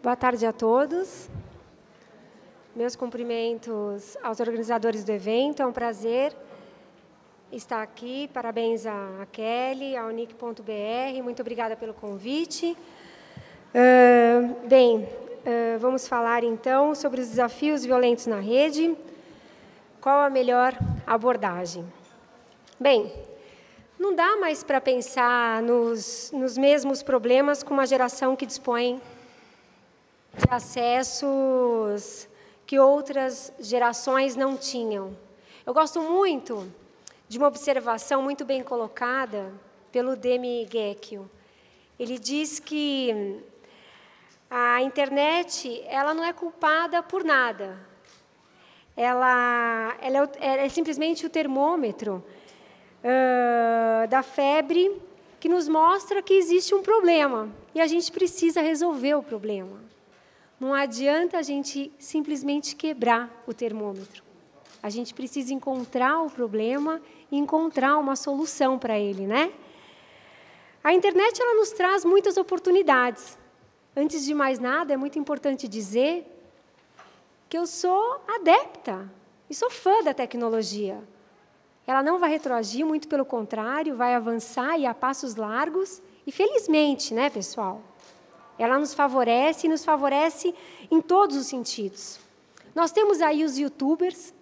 Boa tarde a todos. Meus cumprimentos aos organizadores do evento. É um prazer estar aqui. Parabéns à Kelly, ao Unic.br. Muito obrigada pelo convite. Vamos falar, então, sobre os desafios violentos na rede. Qual a melhor abordagem? Bem, não dá mais para pensar nos mesmos problemas com uma geração que dispõe de acessos que outras gerações não tinham. Eu gosto muito de uma observação muito bem colocada pelo Demi Guekio. Ele diz que a internet ela não é culpada por nada. Ela é simplesmente o termômetro da febre que nos mostra que existe um problema e a gente precisa resolver o problema. Não adianta a gente simplesmente quebrar o termômetro. A gente precisa encontrar o problema e encontrar uma solução para ele, né? A internet ela nos traz muitas oportunidades. Antes de mais nada, é muito importante dizer que eu sou adepta e sou fã da tecnologia. Ela não vai retroagir, muito pelo contrário, vai avançar e a passos largos. E felizmente, né, pessoal? Ela nos favorece e nos favorece em todos os sentidos. Nós temos aí os youtubers,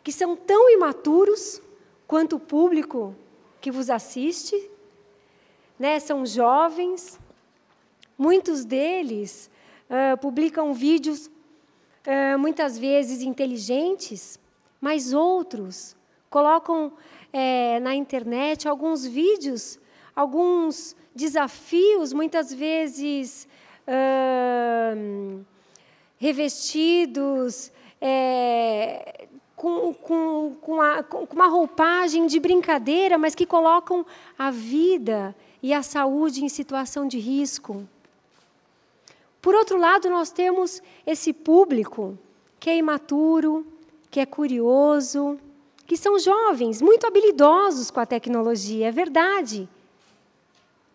que são tão imaturos quanto o público que vos assiste, né? São jovens, muitos deles publicam vídeos muitas vezes inteligentes, mas outros colocam na internet alguns vídeos, alguns desafios, muitas vezes revestidos com uma roupagem de brincadeira, mas que colocam a vida e a saúde em situação de risco. Por outro lado, nós temos esse público que é imaturo, que é curioso, que são jovens, muito habilidosos com a tecnologia, é verdade.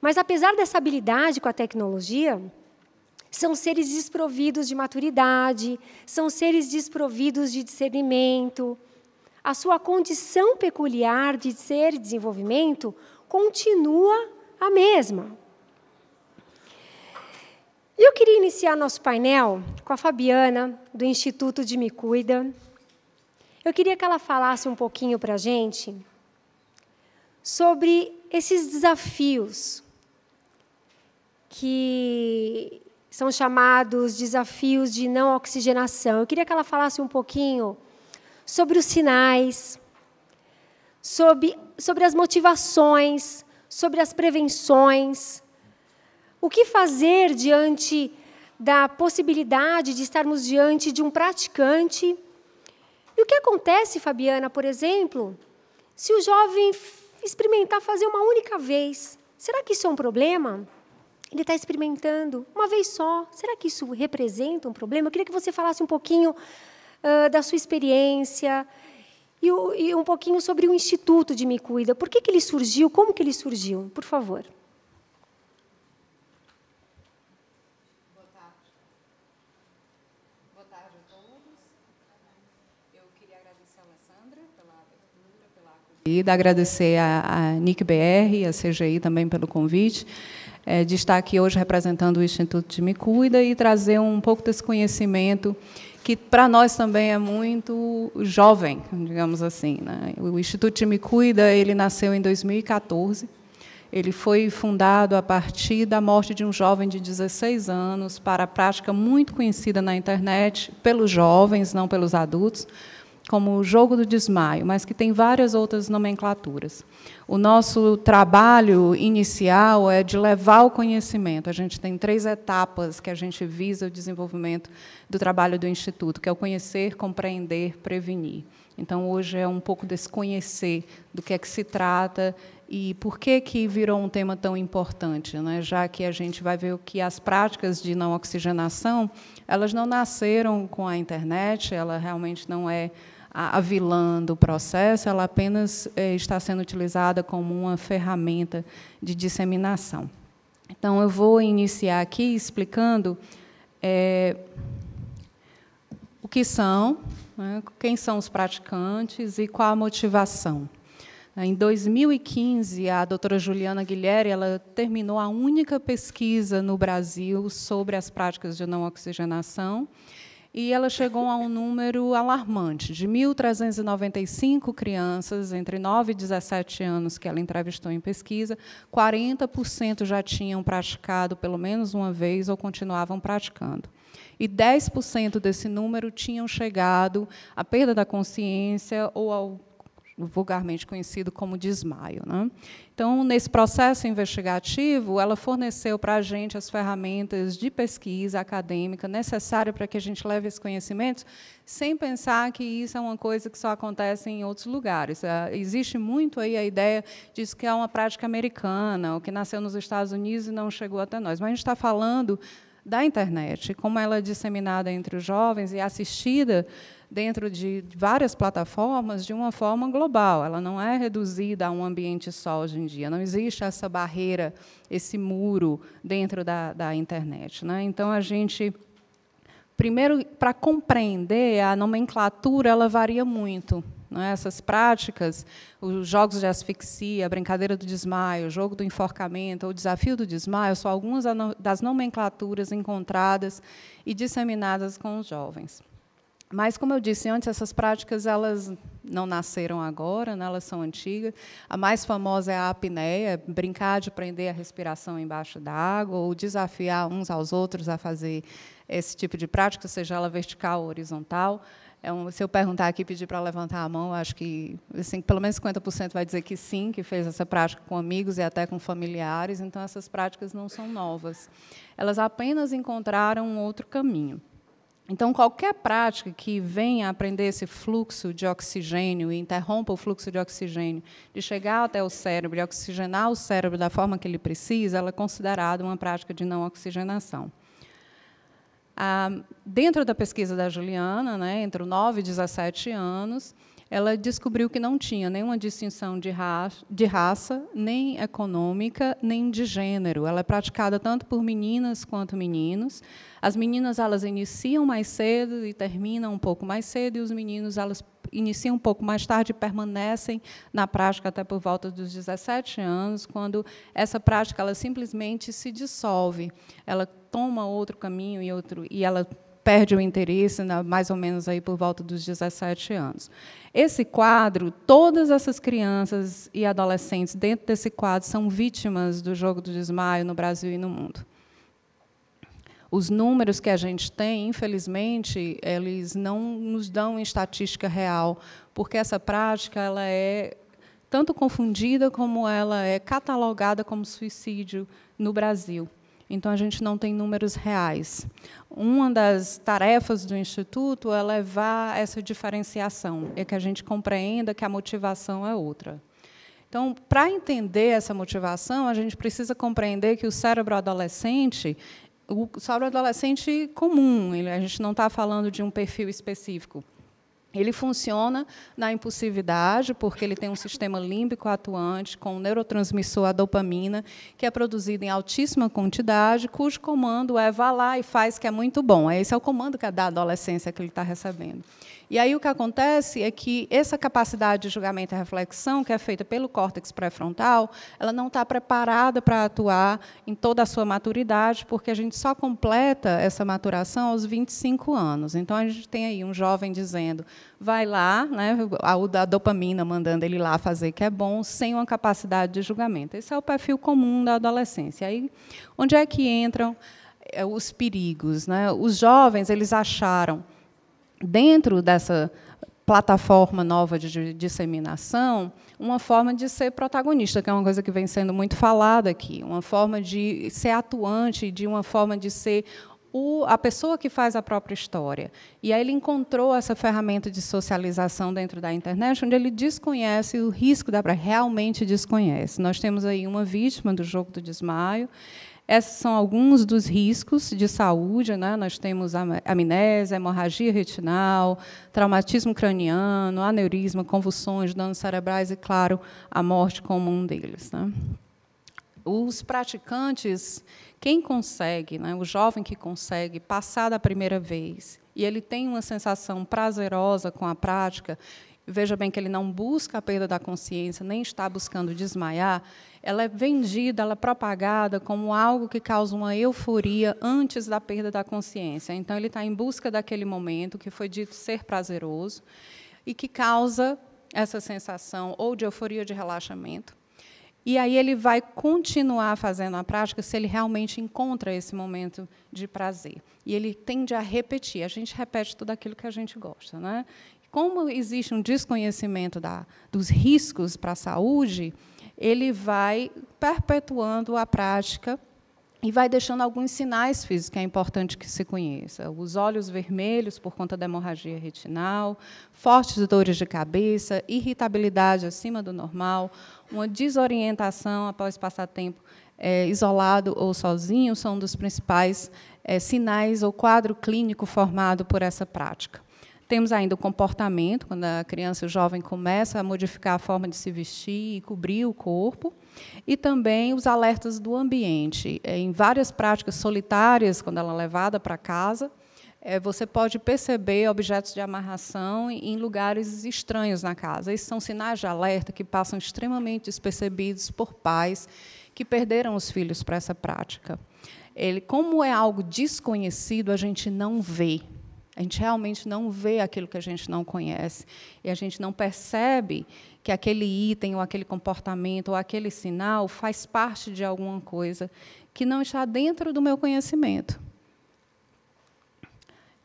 Mas, apesar dessa habilidade com a tecnologia, são seres desprovidos de maturidade, são seres desprovidos de discernimento. A sua condição peculiar de ser desenvolvimento continua a mesma. E eu queria iniciar nosso painel com a Fabiana, do Instituto de Me Cuida. Eu queria que ela falasse um pouquinho para a gente sobre esses desafios que são chamados desafios de não oxigenação. Eu queria que ela falasse um pouquinho sobre os sinais, sobre as motivações, sobre as prevenções. O que fazer diante da possibilidade de estarmos diante de um praticante? E o que acontece, Fabiana, por exemplo, se o jovem experimentar fazer uma única vez? Será que isso é um problema? Ele está experimentando uma vez só. Será que isso representa um problema? Eu queria que você falasse um pouquinho da sua experiência e um pouquinho sobre o Instituto de Me Cuida. Por que ele surgiu? Como que ele surgiu? Por favor. Boa tarde. Boa tarde a todos. Eu queria agradecer a Alessandra pela abertura, pela acolhida, agradecer a Unic.br, a CGI também pelo convite. De estar aqui hoje representando o Instituto de Me Cuida e trazer um pouco desse conhecimento que, para nós, também é muito jovem, digamos assim, né? O Instituto de Me Cuida ele nasceu em 2014. Ele foi fundado a partir da morte de um jovem de 16 anos para a prática muito conhecida na internet, pelos jovens, não pelos adultos, como o jogo do desmaio, mas que tem várias outras nomenclaturas. O nosso trabalho inicial é de levar o conhecimento. A gente tem 3 etapas que a gente visa o desenvolvimento do trabalho do Instituto, que é o conhecer, compreender, prevenir. Então, hoje é um pouco desse conhecer do que é que se trata e por que virou um tema tão importante, né? Já que a gente vai ver que as práticas de não oxigenação, elas não nasceram com a internet, ela realmente não é a vilã do processo, ela apenas está sendo utilizada como uma ferramenta de disseminação. Então, eu vou iniciar aqui explicando o que são, né, quem são os praticantes e qual a motivação. Em 2015, a doutora Juliana Guilherme ela terminou a única pesquisa no Brasil sobre as práticas de não oxigenação, e ela chegou a um número alarmante, de 1.395 crianças entre 9 e 17 anos que ela entrevistou em pesquisa, 40% já tinham praticado pelo menos uma vez ou continuavam praticando. E 10% desse número tinham chegado à perda da consciência ou ao vulgarmente conhecido como desmaio, né? Então, nesse processo investigativo, ela forneceu para a gente as ferramentas de pesquisa acadêmica necessárias para que a gente leve esse conhecimento, sem pensar que isso é uma coisa que só acontece em outros lugares. Existe muito aí a ideia de que é uma prática americana, ou que nasceu nos Estados Unidos e não chegou até nós. Mas a gente está falando da internet, como ela é disseminada entre os jovens e assistida dentro de várias plataformas de uma forma global. Ela não é reduzida a um ambiente só hoje em dia. Não existe essa barreira, esse muro dentro da internet, né? Então, a gente, primeiro, para compreender, a nomenclatura ela varia muito. Né? Essas práticas, os jogos de asfixia, a brincadeira do desmaio, o jogo do enforcamento, ou o desafio do desmaio, são algumas das nomenclaturas encontradas e disseminadas com os jovens. Mas, como eu disse antes, essas práticas elas não nasceram agora, né? Elas são antigas. A mais famosa é a apneia, brincar de prender a respiração embaixo d'água, ou desafiar uns aos outros a fazer esse tipo de prática, seja ela vertical ou horizontal. Se eu perguntar aqui e pedir para levantar a mão, acho que assim, pelo menos 50% vai dizer que sim, que fez essa prática com amigos e até com familiares. Então, essas práticas não são novas. Elas apenas encontraram um outro caminho. Então, qualquer prática que venha aprender esse fluxo de oxigênio e interrompa o fluxo de oxigênio, de chegar até o cérebro e oxigenar o cérebro da forma que ele precisa, ela é considerada uma prática de não oxigenação. Dentro da pesquisa da Juliana, né, entre 9 e 17 anos, ela descobriu que não tinha nenhuma distinção de raça, nem econômica, nem de gênero. Ela é praticada tanto por meninas quanto meninos. As meninas elas iniciam mais cedo e terminam um pouco mais cedo, e os meninos elas iniciam um pouco mais tarde e permanecem na prática até por volta dos 17 anos, quando essa prática ela simplesmente se dissolve. Ela toma outro caminho e ela perde o interesse, mais ou menos aí por volta dos 17 anos. Esse quadro, todas essas crianças e adolescentes dentro desse quadro são vítimas do jogo do desmaio no Brasil e no mundo. Os números que a gente tem, infelizmente, eles não nos dão estatística real, porque essa prática ela é tanto confundida como ela é catalogada como suicídio no Brasil. Então, a gente não tem números reais. Uma das tarefas do Instituto é levar essa diferenciação, é que a gente compreenda que a motivação é outra. Então, para entender essa motivação, a gente precisa compreender que o cérebro adolescente comum, a gente não está falando de um perfil específico. Ele funciona na impulsividade, porque ele tem um sistema límbico atuante com o neurotransmissor a dopamina, que é produzido em altíssima quantidade, cujo comando é vá lá e faz, que é muito bom. Esse é o comando que é da adolescência que ele está recebendo. E aí o que acontece é que essa capacidade de julgamento e reflexão, que é feita pelo córtex pré-frontal, ela não está preparada para atuar em toda a sua maturidade, porque a gente só completa essa maturação aos 25 anos. Então, a gente tem aí um jovem dizendo, vai lá, né, a dopamina mandando ele lá fazer, que é bom, sem uma capacidade de julgamento. Esse é o perfil comum da adolescência. Aí, onde é que entram os perigos, né? Os jovens eles acharam, dentro dessa plataforma nova de disseminação, uma forma de ser protagonista, que é uma coisa que vem sendo muito falada aqui, uma forma de ser atuante, de uma forma de ser a pessoa que faz a própria história. E aí ele encontrou essa ferramenta de socialização dentro da internet, onde ele desconhece o risco realmente desconhece. Nós temos aí uma vítima do jogo do desmaio. Esses são alguns dos riscos de saúde, né? Nós temos amnésia, hemorragia retinal, traumatismo craniano, aneurisma, convulsões, danos cerebrais e, claro, a morte como um deles, né? Os praticantes, quem consegue, né, o jovem que consegue passar da primeira vez, e ele tem uma sensação prazerosa com a prática, veja bem que ele não busca a perda da consciência, nem está buscando desmaiar, ela é vendida, ela é propagada como algo que causa uma euforia antes da perda da consciência. Então, ele está em busca daquele momento que foi dito ser prazeroso e que causa essa sensação ou de euforia ou de relaxamento. E aí ele vai continuar fazendo a prática se ele realmente encontra esse momento de prazer. E ele tende a repetir. A gente repete tudo aquilo que a gente gosta, né? Como existe um desconhecimento dos riscos para a saúde, ele vai perpetuando a prática e vai deixando alguns sinais físicos que é importante que se conheça. Os olhos vermelhos por conta da hemorragia retinal, fortes dores de cabeça, irritabilidade acima do normal, uma desorientação após passar tempo isolado ou sozinho, são um dos principais sinais ou quadro clínico formado por essa prática. Temos ainda o comportamento, quando a criança e o jovem começa a modificar a forma de se vestir e cobrir o corpo, e também os alertas do ambiente. Em várias práticas solitárias, quando ela é levada para casa, você pode perceber objetos de amarração em lugares estranhos na casa. Esses são sinais de alerta que passam extremamente despercebidos por pais que perderam os filhos para essa prática. Como é algo desconhecido, a gente não vê. A gente realmente não vê aquilo que a gente não conhece. E a gente não percebe que aquele item, ou aquele comportamento, ou aquele sinal faz parte de alguma coisa que não está dentro do meu conhecimento.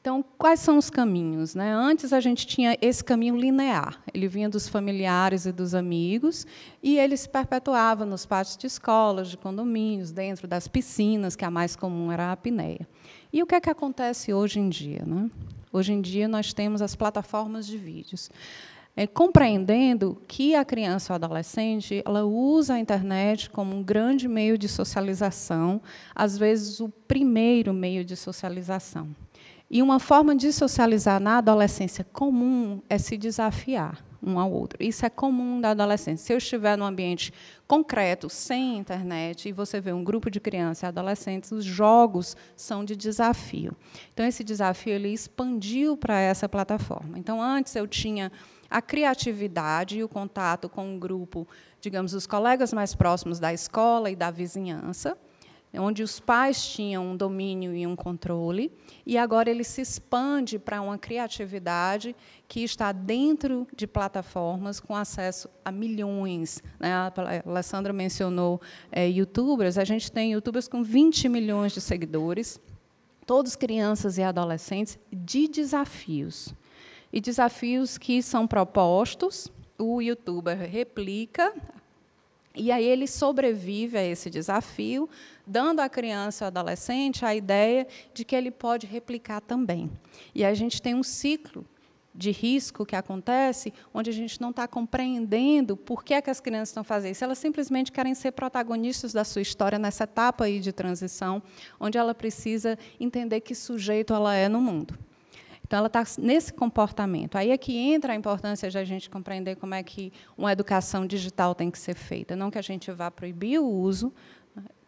Então, quais são os caminhos, né? Antes, a gente tinha esse caminho linear. Ele vinha dos familiares e dos amigos, e ele se perpetuava nos pátios de escolas, de condomínios, dentro das piscinas, que a mais comum era a apneia. E o que é que acontece hoje em dia, né? Hoje em dia, nós temos as plataformas de vídeos. Compreendendo que a criança ou adolescente ela usa a internet como um grande meio de socialização, às vezes o primeiro meio de socialização. E uma forma de socializar na adolescência comum é se desafiar um ao outro. Isso é comum da adolescência. Se eu estiver num ambiente concreto, sem internet, e você vê um grupo de crianças e adolescentes, os jogos são de desafio. Então, esse desafio ele expandiu para essa plataforma. Então, antes eu tinha a criatividade e o contato com um grupo, digamos, os colegas mais próximos da escola e da vizinhança, onde os pais tinham um domínio e um controle, e agora ele se expande para uma criatividade que está dentro de plataformas com acesso a milhões. Né? A Alessandra mencionou youtubers, a gente tem youtubers com 20 milhões de seguidores, todos crianças e adolescentes, de desafios. E desafios que são propostos, o youtuber replica, e aí ele sobrevive a esse desafio, dando à criança e ao adolescente a ideia de que ele pode replicar também. E a gente tem um ciclo de risco que acontece, onde a gente não está compreendendo por que é que as crianças estão fazendo isso. Elas simplesmente querem ser protagonistas da sua história nessa etapa aí de transição, onde ela precisa entender que sujeito ela é no mundo. Então, ela está nesse comportamento. Aí é que entra a importância de a gente compreender como é que uma educação digital tem que ser feita. Não que a gente vá proibir o uso,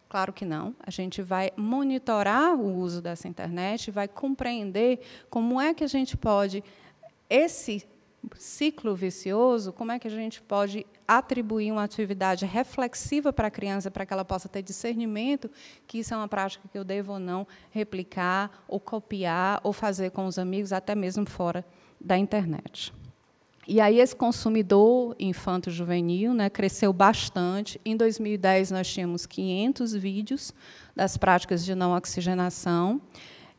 claro que não. A gente vai monitorar o uso dessa internet, vai compreender como é que a gente pode, esse ciclo vicioso, como é que a gente pode atribuir uma atividade reflexiva para a criança, para que ela possa ter discernimento que isso é uma prática que eu devo ou não replicar, ou copiar, ou fazer com os amigos, até mesmo fora da internet. E aí esse consumidor infanto-juvenil, né, cresceu bastante. Em 2010, nós tínhamos 500 vídeos das práticas de não oxigenação.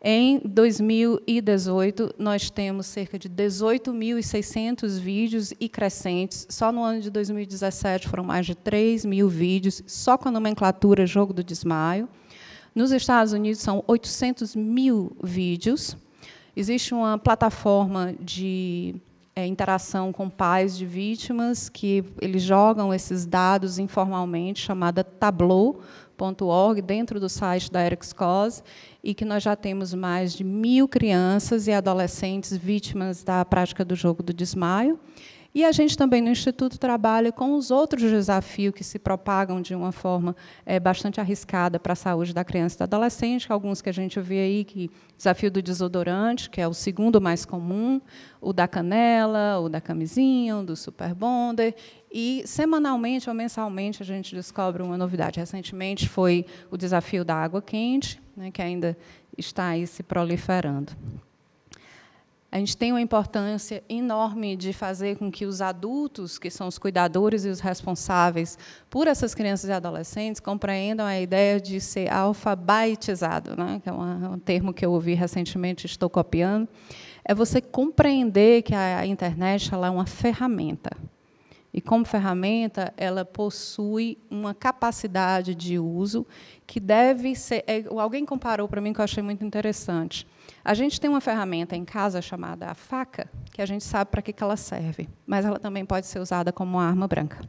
Em 2018, nós temos cerca de 18.600 vídeos e crescentes. Só no ano de 2017 foram mais de 3.000 vídeos, só com a nomenclatura Jogo do Desmaio. Nos Estados Unidos, são 800.000 vídeos. Existe uma plataforma de interação com pais de vítimas, que eles jogam esses dados informalmente, chamada Tableau.org, dentro do site da Eric's Cause, e que nós já temos mais de 1.000 crianças e adolescentes vítimas da prática do jogo do desmaio. E a gente também, no Instituto, trabalha com os outros desafios que se propagam de uma forma bastante arriscada para a saúde da criança e do adolescente, alguns que a gente vê aí, que desafio do desodorante, que é o segundo mais comum, o da canela, o da camisinha, o do Super Bonder, e, semanalmente ou mensalmente, a gente descobre uma novidade. Recentemente foi o desafio da água quente, né, que ainda está aí se proliferando. A gente tem uma importância enorme de fazer com que os adultos, que são os cuidadores e os responsáveis por essas crianças e adolescentes, compreendam a ideia de ser alfabetizado, né? Que é um termo que eu ouvi recentemente, estou copiando. É você compreender que a internet ela é uma ferramenta. E, como ferramenta, ela possui uma capacidade de uso que deve ser... Alguém comparou para mim, que eu achei muito interessante. A gente tem uma ferramenta em casa chamada a faca, que a gente sabe para que ela serve, mas ela também pode ser usada como uma arma branca.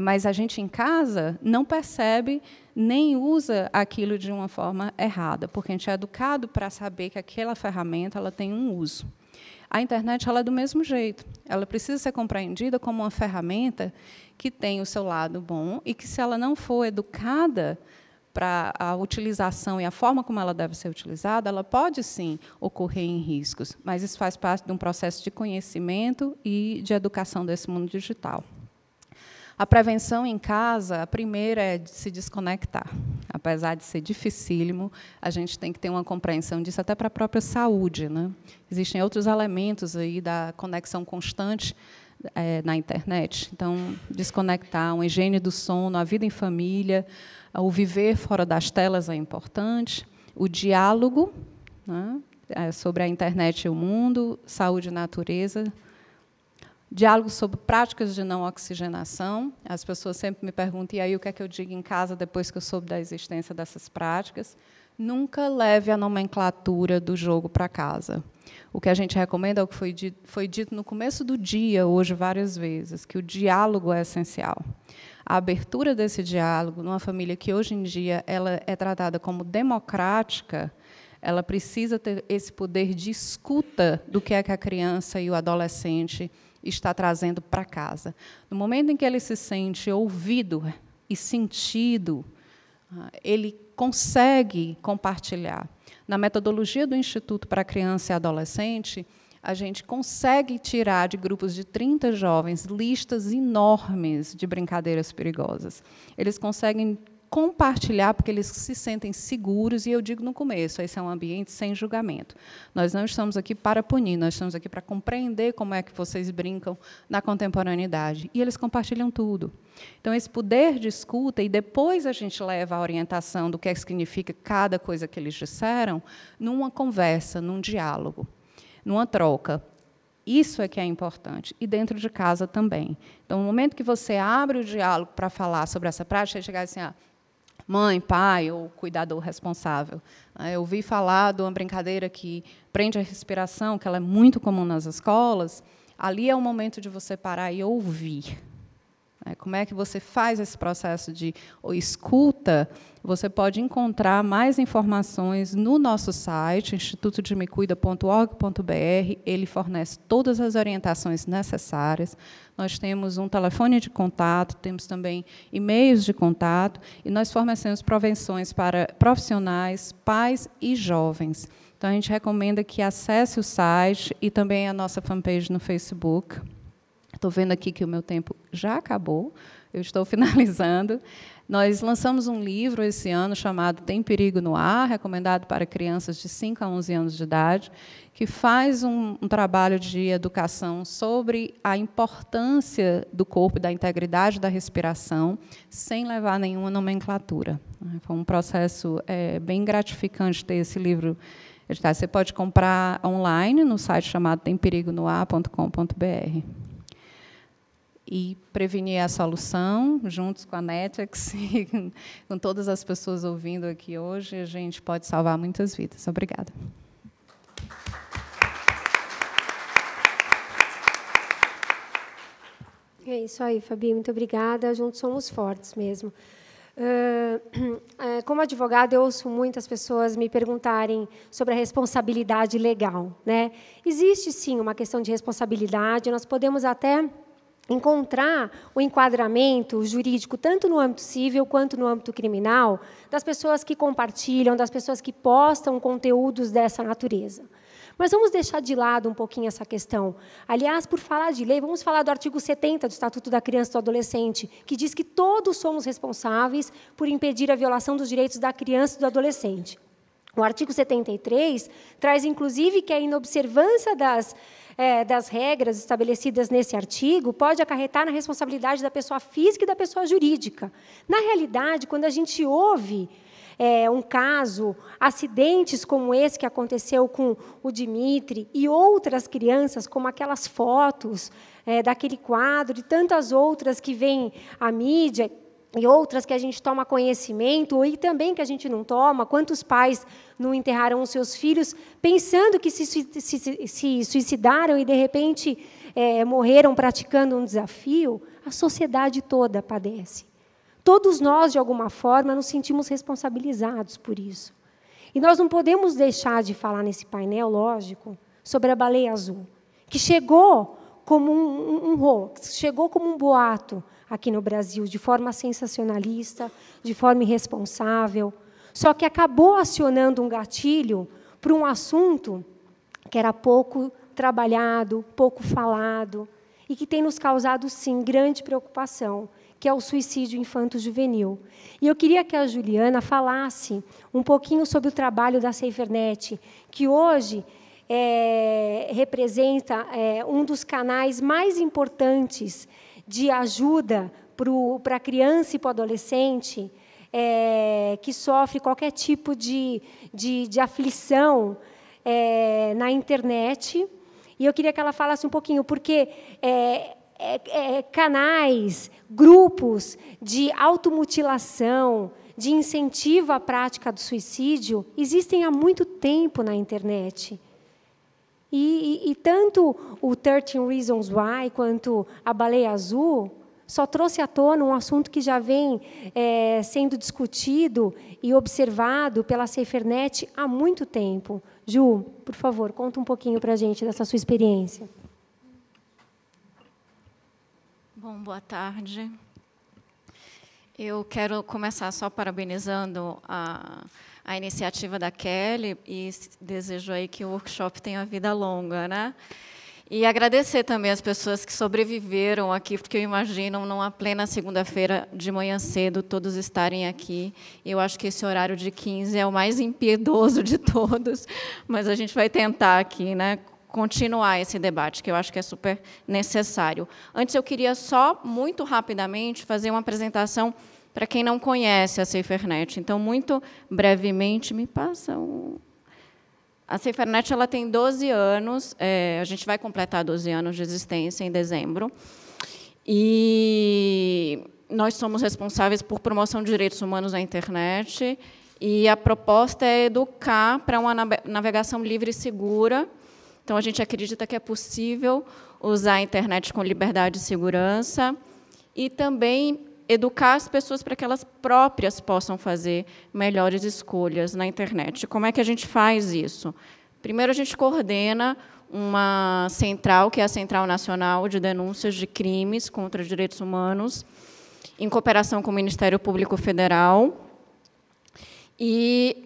Mas a gente, em casa, não percebe nem usa aquilo de uma forma errada, porque a gente é educado para saber que aquela ferramenta ela tem um uso. A internet ela é do mesmo jeito. Ela precisa ser compreendida como uma ferramenta que tem o seu lado bom e que, se ela não for educada para a utilização e a forma como ela deve ser utilizada, ela pode, sim, ocorrer em riscos. Mas isso faz parte de um processo de conhecimento e de educação desse mundo digital. A prevenção em casa, a primeira é de se desconectar. Apesar de ser dificílimo, a gente tem que ter uma compreensão disso até para a própria saúde, né? Existem outros elementos aí da conexão constante na internet. Então, desconectar, uma higiene do sono, a vida em família, o viver fora das telas é importante, o diálogo, né, sobre a internet e o mundo, saúde e natureza, diálogo sobre práticas de não oxigenação. As pessoas sempre me perguntam, e aí o que é que eu digo em casa depois que eu soube da existência dessas práticas? Nunca leve a nomenclatura do jogo para casa. O que a gente recomenda é o que foi dito no começo do dia, hoje, várias vezes, que o diálogo é essencial. A abertura desse diálogo, numa família que, hoje em dia, ela é tratada como democrática, ela precisa ter esse poder de escuta do que é que a criança e o adolescente está trazendo para casa. No momento em que ele se sente ouvido e sentido, ele consegue compartilhar. Na metodologia do Instituto para Criança e Adolescente, a gente consegue tirar de grupos de 30 jovens listas enormes de brincadeiras perigosas. Eles conseguem compartilhar porque eles se sentem seguros, e eu digo no começo, esse é um ambiente sem julgamento. Nós não estamos aqui para punir, nós estamos aqui para compreender como é que vocês brincam na contemporaneidade. E eles compartilham tudo. Então, esse poder de escuta, e depois a gente leva a orientação do que é que significa cada coisa que eles disseram, numa conversa, num diálogo, numa troca. Isso é que é importante, e dentro de casa também. Então, no momento que você abre o diálogo para falar sobre essa prática, você chegar assim, mãe, pai ou cuidador responsável, eu ouvi falar de uma brincadeira que prende a respiração, que ela é muito comum nas escolas. Ali é o momento de você parar e ouvir. Como é que você faz esse processo de escuta? Você pode encontrar mais informações no nosso site, institutodemicuida.org.br. Ele fornece todas as orientações necessárias. Nós temos um telefone de contato, temos também e-mails de contato, e nós fornecemos prevenções para profissionais, pais e jovens. Então, a gente recomenda que acesse o site e também a nossa fanpage no Facebook. Estou vendo aqui que o meu tempo já acabou, eu estou finalizando. Nós lançamos um livro esse ano chamado Tem Perigo no Ar, recomendado para crianças de 5 a 11 anos de idade, que faz um trabalho de educação sobre a importância do corpo, da integridade da respiração, sem levar nenhuma nomenclatura. Foi um processo bem gratificante ter esse livro. Você pode comprar online no site chamado temperigonoar.com.br. E prevenir a solução, juntos com a Netflix e com todas as pessoas ouvindo aqui hoje, a gente pode salvar muitas vidas. Obrigada. É isso aí, Fabi, muito obrigada. Juntos somos fortes mesmo. Como advogada, eu ouço muitas pessoas me perguntarem sobre a responsabilidade legal, né? Existe, sim, uma questão de responsabilidade. Nós podemos até encontrar o enquadramento jurídico, tanto no âmbito civil quanto no âmbito criminal, das pessoas que compartilham, das pessoas que postam conteúdos dessa natureza. Mas vamos deixar de lado um pouquinho essa questão. Aliás, por falar de lei, vamos falar do artigo 70 do Estatuto da Criança e do Adolescente, que diz que todos somos responsáveis por impedir a violação dos direitos da criança e do adolescente. O artigo 73 traz, inclusive, que a inobservância das regras estabelecidas nesse artigo pode acarretar na responsabilidade da pessoa física e da pessoa jurídica. Na realidade, quando a gente ouve um caso, acidentes como esse que aconteceu com o Dimitri e outras crianças, como aquelas fotos daquele quadro e tantas outras que vêm à mídia, e outras que a gente toma conhecimento, e também que a gente não toma. Quantos pais não enterraram os seus filhos pensando que se suicidaram e, de repente, morreram praticando um desafio? A sociedade toda padece. Todos nós, de alguma forma, nos sentimos responsabilizados por isso. E nós não podemos deixar de falar nesse painel, lógico, sobre a baleia azul, que chegou como um hoax, chegou como um boato aqui no Brasil, de forma sensacionalista, de forma irresponsável, só que acabou acionando um gatilho para um assunto que era pouco trabalhado, pouco falado, e que tem nos causado, sim, grande preocupação, que é o suicídio infanto-juvenil. E eu queria que a Juliana falasse um pouquinho sobre o trabalho da SaferNet, que hoje representa um dos canais mais importantes de ajuda para a criança e para o adolescente que sofre qualquer tipo de aflição na internet. E eu queria que ela falasse um pouquinho, porque canais, grupos de automutilação, de incentivo à prática do suicídio, existem há muito tempo na internet. E tanto o 13 Reasons Why quanto a Baleia Azul só trouxe à tona um assunto que já vem sendo discutido e observado pela SaferNet há muito tempo. Ju, por favor, conta um pouquinho para a gente dessa sua experiência. Bom, boa tarde. Eu quero começar só parabenizando a iniciativa da Kelly e desejo aí que o workshop tenha vida longa, né? E agradecer também as pessoas que sobreviveram aqui, porque eu imagino, numa plena segunda-feira de manhã cedo, todos estarem aqui. Eu acho que esse horário de 15 é o mais impiedoso de todos, mas a gente vai tentar aqui, né, continuar esse debate, que eu acho que é super necessário. Antes, eu queria só, muito rapidamente, fazer uma apresentação para quem não conhece a SaferNet. Então, muito brevemente, me passa um... A SaferNet ela tem 12 anos, a gente vai completar 12 anos de existência em dezembro, e nós somos responsáveis por promoção de direitos humanos na internet, e a proposta é educar para uma navegação livre e segura. Então, a gente acredita que é possível usar a internet com liberdade e segurança, e também educar as pessoas para que elas próprias possam fazer melhores escolhas na internet. Como é que a gente faz isso? Primeiro, a gente coordena uma central, que é a Central Nacional de Denúncias de Crimes contra os Direitos Humanos, em cooperação com o Ministério Público Federal. E,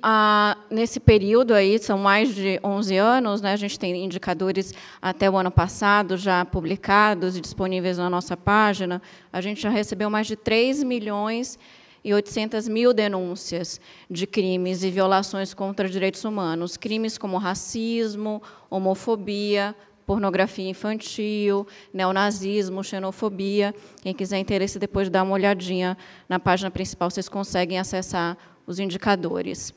nesse período, aí, são mais de 11 anos, né, a gente tem indicadores até o ano passado já publicados e disponíveis na nossa página, a gente já recebeu mais de 3.800.000 denúncias de crimes e violações contra direitos humanos, crimes como racismo, homofobia, pornografia infantil, neonazismo, xenofobia. Quem quiser interesse, depois dá uma olhadinha na página principal, vocês conseguem acessar os indicadores.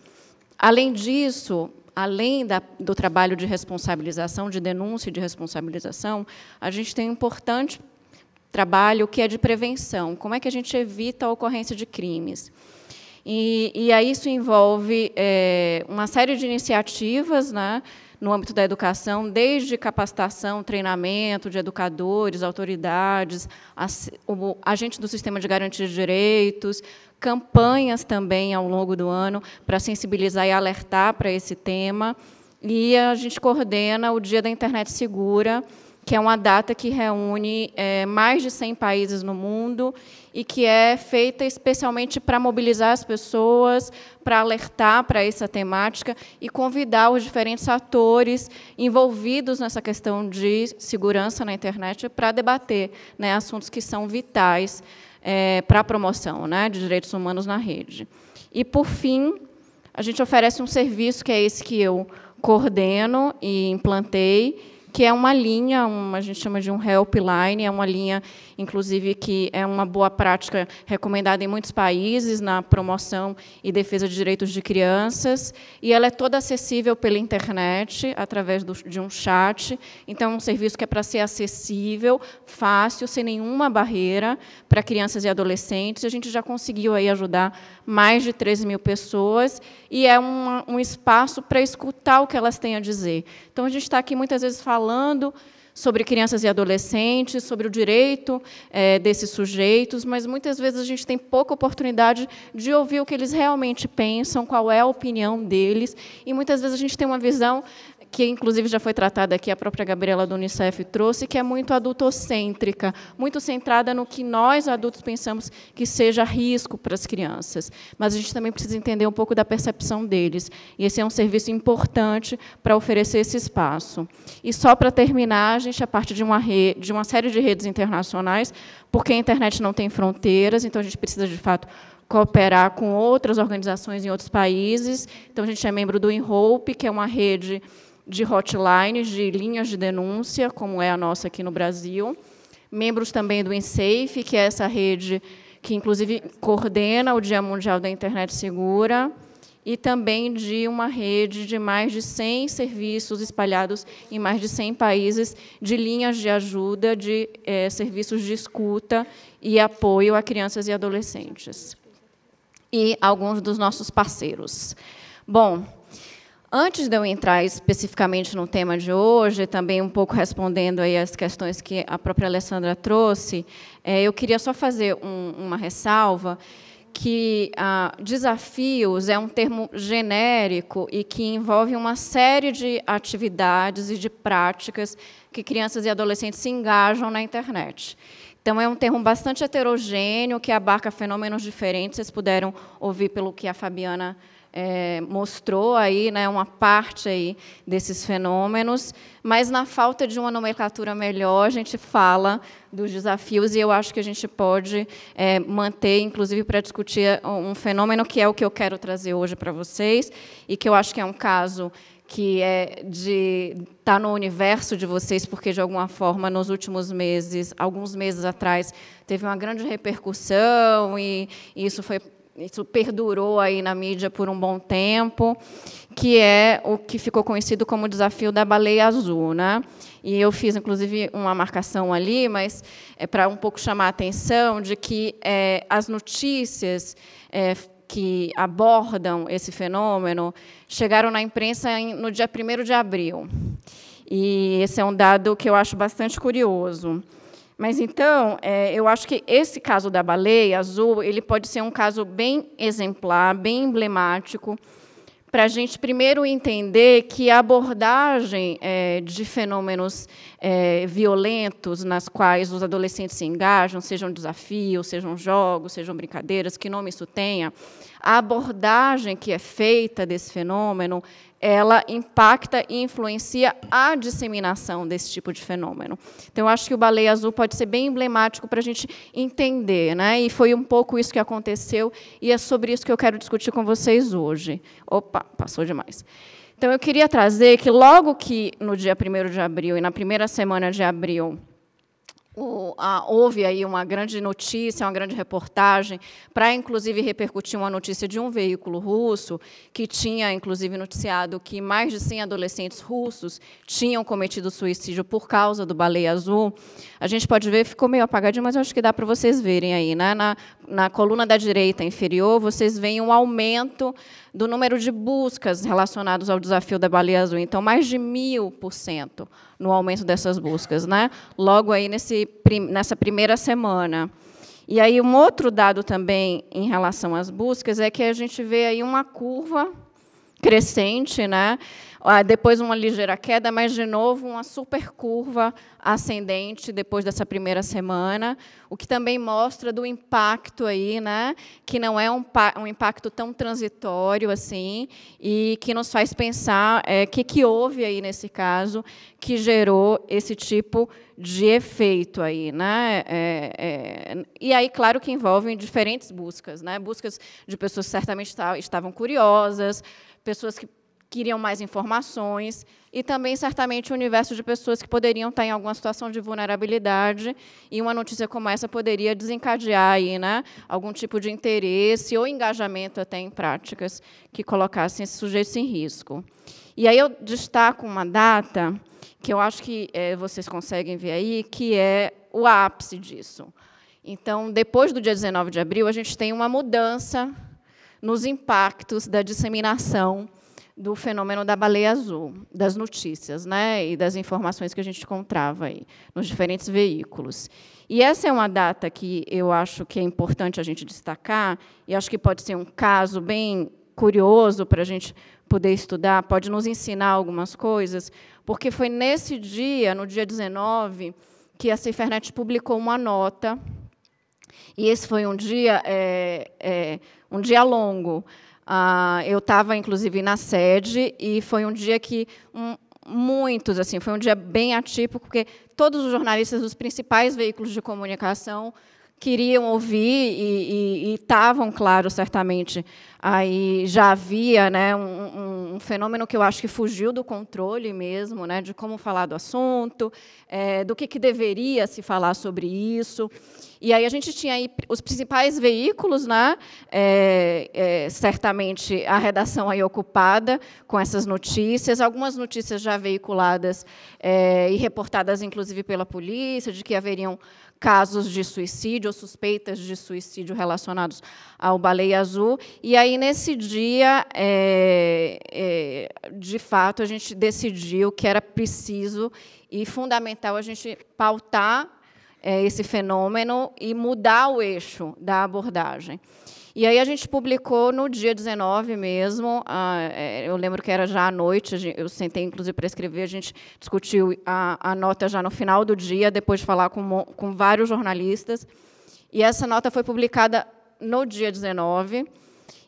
Além disso, além do trabalho de responsabilização, de denúncia e de responsabilização, a gente tem um importante trabalho que é de prevenção. Como é que a gente evita a ocorrência de crimes? E aí isso envolve uma série de iniciativas, né? no âmbito da educação, desde capacitação, treinamento de educadores, autoridades, agentes do sistema de garantia de direitos, campanhas também ao longo do ano para sensibilizar e alertar para esse tema. E a gente coordena o Dia da Internet Segura, que é uma data que reúne mais de 100 países no mundo e que é feita especialmente para mobilizar as pessoas, para alertar para essa temática e convidar os diferentes atores envolvidos nessa questão de segurança na internet para debater, né, assuntos que são vitais para a promoção, né, de direitos humanos na rede. E, por fim, a gente oferece um serviço que é esse que eu coordeno e implantei, que é uma linha, a gente chama de um helpline, é uma linha, inclusive, que é uma boa prática recomendada em muitos países na promoção e defesa de direitos de crianças, e ela é toda acessível pela internet, através de um chat. Então, é um serviço que é para ser acessível, fácil, sem nenhuma barreira para crianças e adolescentes. A gente já conseguiu aí ajudar mais de 13 mil pessoas, e é um espaço para escutar o que elas têm a dizer. Então, a gente está aqui muitas vezes falando sobre crianças e adolescentes, sobre o direito desses sujeitos, mas muitas vezes a gente tem pouca oportunidade de ouvir o que eles realmente pensam, qual é a opinião deles, e muitas vezes a gente tem uma visão que, inclusive, já foi tratada aqui, a própria Gabriela do Unicef trouxe, que é muito adultocêntrica, muito centrada no que nós, adultos, pensamos que seja risco para as crianças. Mas a gente também precisa entender um pouco da percepção deles. E esse é um serviço importante para oferecer esse espaço. E, só para terminar, a gente é parte de uma série de redes internacionais, porque a internet não tem fronteiras, então a gente precisa, de fato, cooperar com outras organizações em outros países. Então, a gente é membro do InHope, que é uma rede de hotlines, de linhas de denúncia, como é a nossa aqui no Brasil. Membros também do InSafe, que é essa rede que, inclusive, coordena o Dia Mundial da Internet Segura, e também de uma rede de mais de 100 serviços espalhados em mais de 100 países, de linhas de ajuda, de serviços de escuta e apoio a crianças e adolescentes. E alguns dos nossos parceiros. Bom, antes de eu entrar especificamente no tema de hoje, também um pouco respondendo aí as questões que a própria Alessandra trouxe, eu queria só fazer uma ressalva, que desafios é um termo genérico e que envolve uma série de atividades e de práticas que crianças e adolescentes se engajam na internet. Então, é um termo bastante heterogêneo, que abarca fenômenos diferentes. Vocês puderam ouvir pelo que a Fabiana mostrou aí, né, uma parte aí desses fenômenos, mas, na falta de uma nomenclatura melhor, a gente fala dos desafios, e eu acho que a gente pode manter, inclusive, para discutir um fenômeno que é o que eu quero trazer hoje para vocês, e que eu acho que é um caso que está no universo de vocês, porque, de alguma forma, nos últimos meses, alguns meses atrás, teve uma grande repercussão, e isso perdurou aí na mídia por um bom tempo, que é o que ficou conhecido como o desafio da baleia azul, né? E eu fiz, inclusive, uma marcação ali, mas para um pouco chamar a atenção de que as notícias que abordam esse fenômeno chegaram na imprensa no dia 1º de abril. E esse é um dado que eu acho bastante curioso. Mas, então, eu acho que esse caso da baleia azul ele pode ser um caso bem exemplar, bem emblemático, para a gente, primeiro, entender que a abordagem de fenômenos violentos nas quais os adolescentes se engajam, sejam desafios, sejam jogos, sejam brincadeiras, que nome isso tenha, a abordagem que é feita desse fenômeno, ela impacta e influencia a disseminação desse tipo de fenômeno. Então, eu acho que o Baleia Azul pode ser bem emblemático para a gente entender, né? E foi um pouco isso que aconteceu, e é sobre isso que eu quero discutir com vocês hoje. Opa, passou demais. Então, eu queria trazer que, logo que no dia 1º de abril, e na primeira semana de abril, houve aí uma grande notícia, uma grande reportagem, para, inclusive, repercutir uma notícia de um veículo russo, que tinha, inclusive, noticiado que mais de 100 adolescentes russos tinham cometido suicídio por causa do Baleia Azul. A gente pode ver, ficou meio apagadinho, mas eu acho que dá para vocês verem aí, né? Na coluna da direita inferior, vocês veem um aumento do número de buscas relacionadas ao desafio da Baleia Azul. Então, mais de 1000% no aumento dessas buscas, né? Logo aí nessa primeira semana. E aí um outro dado também em relação às buscas é que a gente vê aí uma curva crescente, né? Depois uma ligeira queda, mas, de novo, uma super curva ascendente depois dessa primeira semana, o que também mostra do impacto aí, né? Que não é um impacto tão transitório assim, e que nos faz pensar que houve aí nesse caso que gerou esse tipo de efeito aí, né? E aí, claro, que envolvem diferentes buscas, né? Buscas de pessoas que certamente estavam curiosas, pessoas que queriam mais informações, e também, certamente, o universo de pessoas que poderiam estar em alguma situação de vulnerabilidade, e uma notícia como essa poderia desencadear aí, né, algum tipo de interesse ou engajamento até em práticas que colocassem esses sujeitos em risco. E aí eu destaco uma data que eu acho que vocês conseguem ver aí, que é o ápice disso. Então, depois do dia 19 de abril, a gente tem uma mudança nos impactos da disseminação do fenômeno da baleia azul, das notícias, né, e das informações que a gente encontrava aí nos diferentes veículos. E essa é uma data que eu acho que é importante a gente destacar, e acho que pode ser um caso bem curioso para a gente poder estudar, pode nos ensinar algumas coisas, porque foi nesse dia, no dia 19, que a Cifernet publicou uma nota, e esse foi um dia longo. Eu estava, inclusive, na sede, e foi um dia que muitos, assim, foi um dia bem atípico, porque todos os jornalistas dos principais veículos de comunicação queriam ouvir e estavam, claro, certamente, aí já havia, né, um fenômeno que eu acho que fugiu do controle mesmo, né, de como falar do assunto, do que deveria se falar sobre isso. E aí a gente tinha aí os principais veículos, né, certamente a redação aí ocupada com essas notícias, algumas notícias já veiculadas e reportadas, inclusive, pela polícia, de que haveriam casos de suicídio ou suspeitas de suicídio relacionados ao Baleia Azul. E aí, nesse dia, de fato, a gente decidiu que era preciso e fundamental a gente pautar esse fenômeno e mudar o eixo da abordagem. E aí a gente publicou no dia 19 mesmo, eu lembro que era já à noite, eu sentei, inclusive, para escrever, a gente discutiu a nota já no final do dia, depois de falar com vários jornalistas, e essa nota foi publicada no dia 19,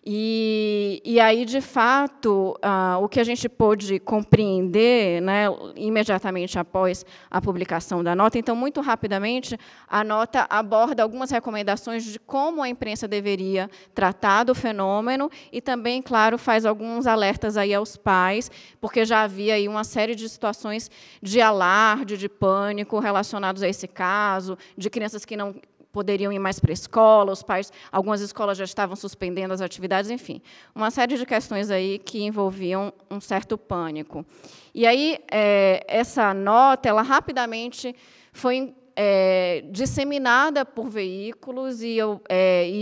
e aí, de fato, o que a gente pôde compreender, né, imediatamente após a publicação da nota, então, muito rapidamente, a nota aborda algumas recomendações de como a imprensa deveria tratar do fenômeno e também, claro, faz alguns alertas aí aos pais, porque já havia aí uma série de situações de alarde, de pânico relacionados a esse caso, de crianças que não poderiam ir mais para a escola, os pais, algumas escolas já estavam suspendendo as atividades, enfim, uma série de questões aí que envolviam um certo pânico. E aí, essa nota, ela rapidamente foi disseminada por veículos, e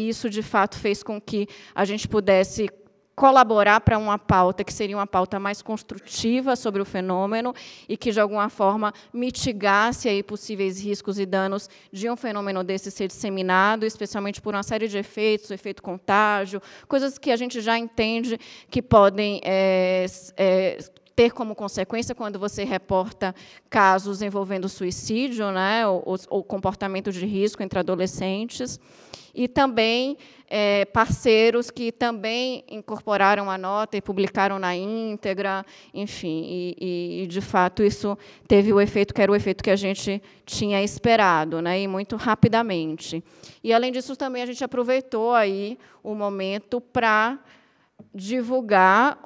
isso, de fato, fez com que a gente pudesse colaborar para uma pauta que seria uma pauta mais construtiva sobre o fenômeno e que, de alguma forma, mitigasse aí possíveis riscos e danos de um fenômeno desse ser disseminado, especialmente por uma série de efeitos, o efeito contágio, coisas que a gente já entende que podem ter como consequência, quando você reporta casos envolvendo suicídio, né, ou comportamento de risco entre adolescentes, e também parceiros que também incorporaram a nota e publicaram na íntegra, enfim, e de fato, isso teve o efeito que era o efeito que a gente tinha esperado, né, e muito rapidamente. E, além disso, também a gente aproveitou aí o momento para divulgar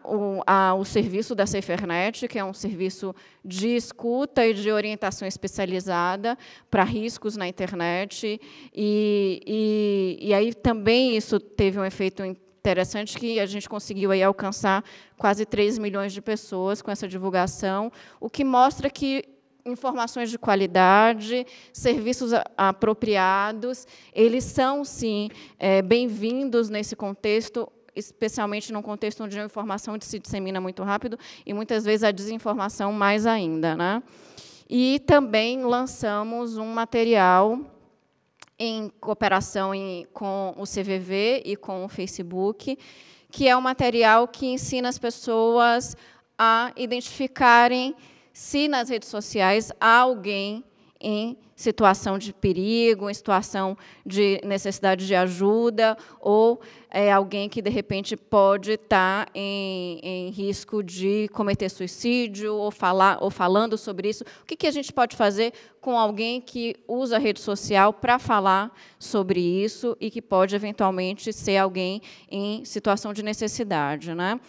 o serviço da SaferNet, que é um serviço de escuta e de orientação especializada para riscos na internet. E aí também isso teve um efeito interessante, que a gente conseguiu aí alcançar quase 3 milhões de pessoas com essa divulgação, o que mostra que informações de qualidade, serviços apropriados, eles são, sim, bem-vindos nesse contexto, especialmente num contexto onde a informação se dissemina muito rápido e, muitas vezes, a desinformação mais ainda, né? E também lançamos um material em cooperação com o CVV e com o Facebook, que é um material que ensina as pessoas a identificarem se nas redes sociais há alguém em situação de perigo, em situação de necessidade de ajuda, ou alguém que, de repente, pode estar em risco de cometer suicídio, ou falando sobre isso. O que a gente pode fazer com alguém que usa a rede social para falar sobre isso e que pode, eventualmente, ser alguém em situação de necessidade, né?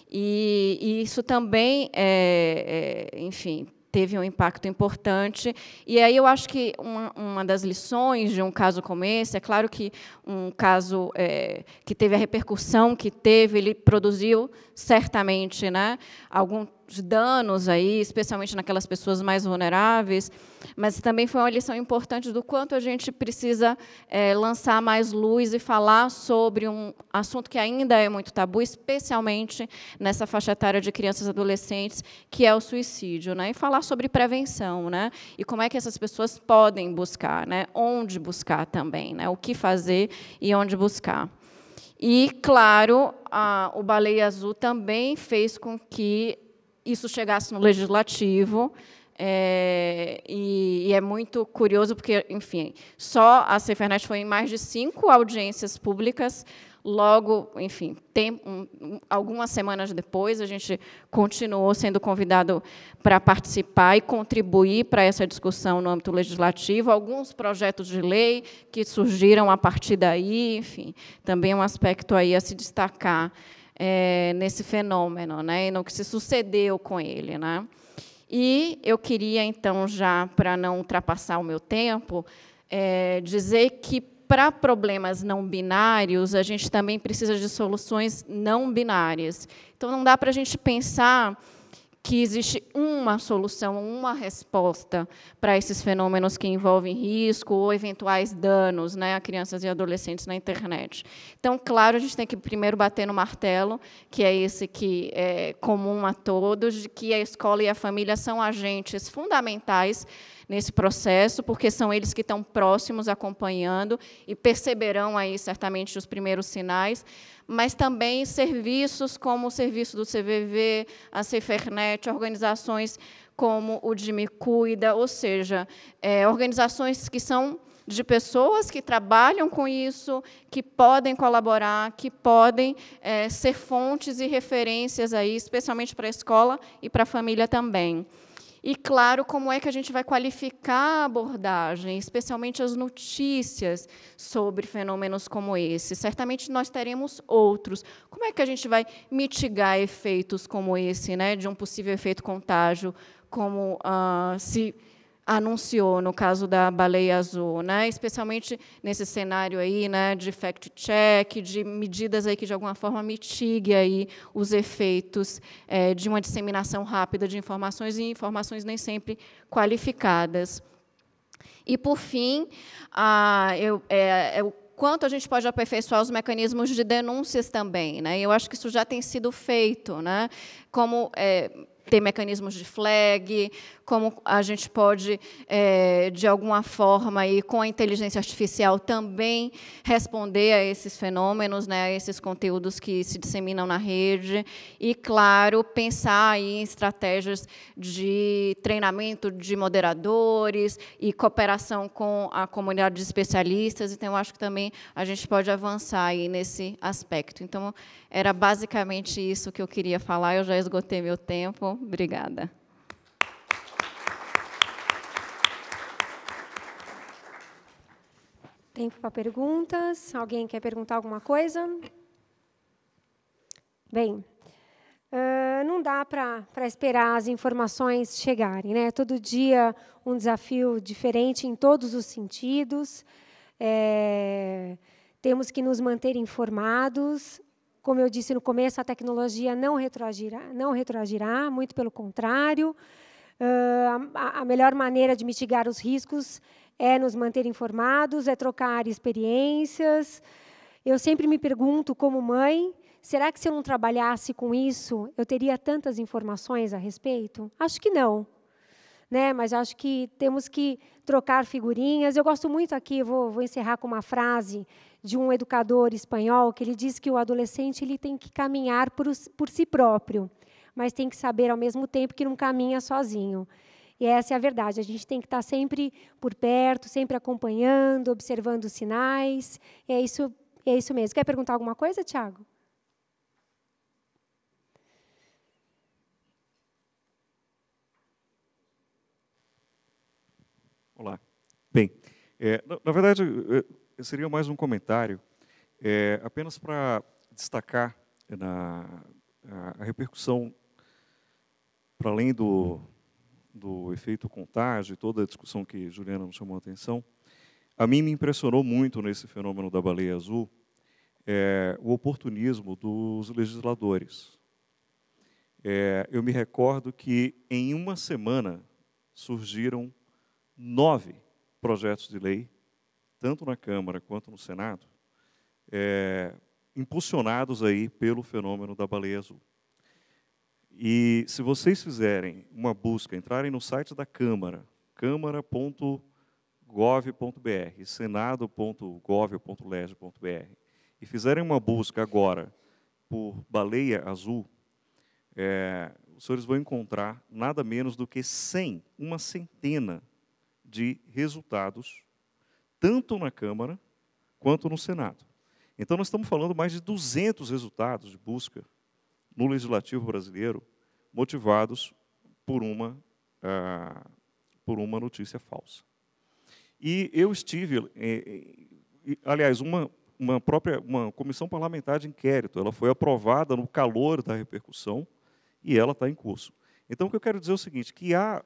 E isso também, enfim, teve um impacto importante. E aí eu acho que uma das lições de um caso como esse, é claro que um caso que teve a repercussão que teve, ele produziu certamente, né, alguns danos aí, especialmente naquelas pessoas mais vulneráveis, mas também foi uma lição importante do quanto a gente precisa lançar mais luz e falar sobre um assunto que ainda é muito tabu, especialmente nessa faixa etária de crianças e adolescentes, que é o suicídio, né? E falar sobre prevenção, né? E como é que essas pessoas podem buscar, né? Onde buscar também, né? O que fazer e onde buscar. E, claro, o Baleia Azul também fez com que isso chegasse no Legislativo, e é muito curioso, porque, enfim, só a SaferNet foi em mais de 5 audiências públicas. Logo, enfim, algumas semanas depois, a gente continuou sendo convidado para participar e contribuir para essa discussão no âmbito legislativo. Alguns projetos de lei que surgiram a partir daí, enfim, também é um aspecto aí a se destacar nesse fenômeno, né, e no que se sucedeu com ele, né? E eu queria, então, já, para não ultrapassar o meu tempo, dizer que, para problemas não binários, a gente também precisa de soluções não binárias. Então, não dá para a gente pensar que existe uma solução, uma resposta para esses fenômenos que envolvem risco ou eventuais danos, né, a crianças e adolescentes na internet. Então, claro, a gente tem que primeiro bater no martelo, que é esse que é comum a todos, de que a escola e a família são agentes fundamentais nesse processo, porque são eles que estão próximos, acompanhando, e perceberão aí, certamente, os primeiros sinais, mas também serviços como o serviço do CVV, a SaferNet, organizações como o de Me Cuida, ou seja, organizações que são de pessoas que trabalham com isso, que podem colaborar, que podem ser fontes e referências, aí, especialmente para a escola e para a família também. E, claro, como é que a gente vai qualificar a abordagem, especialmente as notícias sobre fenômenos como esse? Certamente nós teremos outros. Como é que a gente vai mitigar efeitos como esse, né, de um possível efeito contágio, como se anunciou no caso da Baleia Azul, né? Especialmente nesse cenário aí, né, de fact-check, de medidas aí que, de alguma forma, mitigue aí os efeitos de uma disseminação rápida de informações, e informações nem sempre qualificadas. E, por fim, o quanto a gente pode aperfeiçoar os mecanismos de denúncias também, né? Eu acho que isso já tem sido feito, né? Como ter mecanismos de flag, como a gente pode, de alguma forma, aí, com a inteligência artificial, também responder a esses fenômenos, né, a esses conteúdos que se disseminam na rede, e, claro, pensar aí em estratégias de treinamento de moderadores e cooperação com a comunidade de especialistas. Então, eu acho que também a gente pode avançar aí nesse aspecto. Então, era basicamente isso que eu queria falar. Eu já esgotei meu tempo. Obrigada. Tempo para perguntas. Alguém quer perguntar alguma coisa? Bem, não dá para esperar as informações chegarem, né? Todo dia um desafio diferente em todos os sentidos. Temos que nos manter informados. Como eu disse no começo, a tecnologia não retroagirá, muito pelo contrário. A melhor maneira de mitigar os riscos é nos manter informados, é trocar experiências. Eu sempre me pergunto, como mãe, será que se eu não trabalhasse com isso, eu teria tantas informações a respeito? Acho que não. Né? Mas acho que temos que trocar figurinhas. Eu gosto muito aqui, vou encerrar com uma frase de um educador espanhol, que ele diz que o adolescente ele tem que caminhar por si próprio, mas tem que saber, ao mesmo tempo, que não caminha sozinho. E essa é a verdade. A gente tem que estar sempre por perto, sempre acompanhando, observando os sinais. E é isso mesmo. Quer perguntar alguma coisa, Tiago? Olá. Bem, na verdade, seria mais um comentário, apenas para destacar a repercussão, para além do efeito contágio, toda a discussão que Juliana nos chamou a atenção. A mim me impressionou muito nesse fenômeno da baleia azul o oportunismo dos legisladores. Eu me recordo que, em uma semana, surgiram 9 projetos de lei, tanto na Câmara quanto no Senado, impulsionados aí pelo fenômeno da baleia azul. E se vocês fizerem uma busca, entrarem no site da Câmara, câmara.gov.br, senado.gov.leg.br, e fizerem uma busca agora por baleia azul, os senhores vão encontrar nada menos do que uma centena de resultados, tanto na Câmara quanto no Senado. Então, nós estamos falando mais de 200 resultados de busca no Legislativo brasileiro, motivados por uma notícia falsa. E eu estive, aliás, uma comissão parlamentar de inquérito, ela foi aprovada no calor da repercussão e ela está em curso. Então, o que eu quero dizer é o seguinte, que há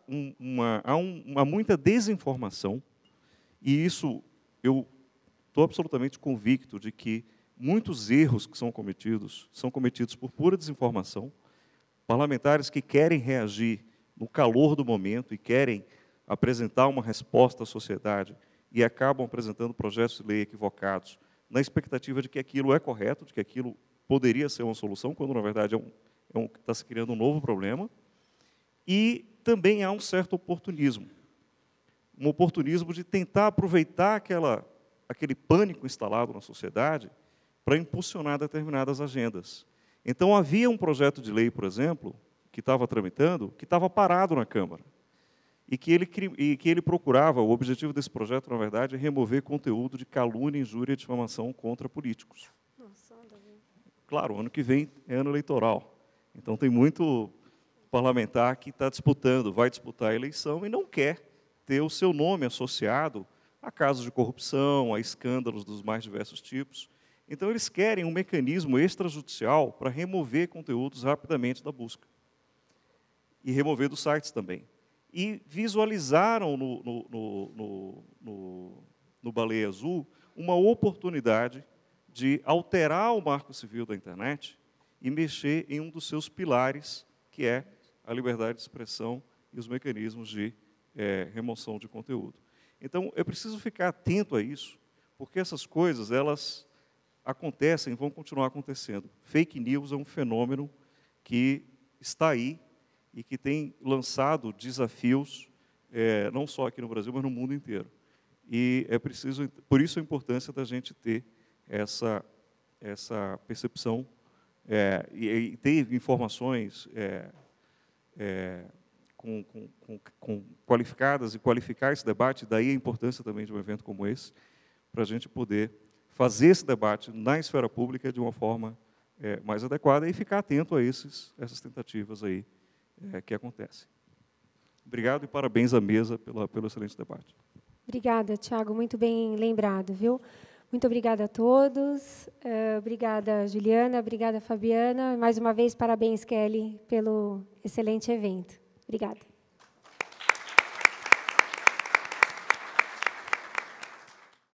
muita desinformação, e isso eu estou absolutamente convicto de que muitos erros que são cometidos por pura desinformação, parlamentares que querem reagir no calor do momento e querem apresentar uma resposta à sociedade e acabam apresentando projetos de lei equivocados, na expectativa de que aquilo é correto, de que aquilo poderia ser uma solução, quando, na verdade, está se criando um novo problema. E também há um certo oportunismo. Um oportunismo de tentar aproveitar aquele pânico instalado na sociedade para impulsionar determinadas agendas. Então, havia um projeto de lei, por exemplo, que estava tramitando, que estava parado na Câmara. E que ele procurava, o objetivo desse projeto, na verdade, é remover conteúdo de calúnia, injúria e difamação contra políticos. Nossa, claro, ano que vem é ano eleitoral. Então, tem muito parlamentar que vai disputar a eleição e não quer ter o seu nome associado a casos de corrupção, a escândalos dos mais diversos tipos. Então, eles querem um mecanismo extrajudicial para remover conteúdos rapidamente da busca. E remover dos sites também. E visualizaram no Baleia Azul uma oportunidade de alterar o marco civil da internet e mexer em um dos seus pilares, que é a liberdade de expressão e os mecanismos de remoção de conteúdo. Então, é preciso ficar atento a isso, porque essas coisas, elas acontecem e vão continuar acontecendo. Fake news é um fenômeno que está aí e que tem lançado desafios, não só aqui no Brasil, mas no mundo inteiro. E é preciso, por isso a importância da gente ter essa percepção e ter informações qualificadas e qualificar esse debate, daí a importância também de um evento como esse, para a gente poder fazer esse debate na esfera pública de uma forma mais adequada e ficar atento a essas tentativas aí que acontecem. Obrigado e parabéns à mesa pelo excelente debate. Obrigada, Tiago, muito bem lembrado, viu? Muito obrigada a todos. Obrigada, Juliana. Obrigada, Fabiana. Mais uma vez, parabéns, Kelly, pelo excelente evento. Obrigada.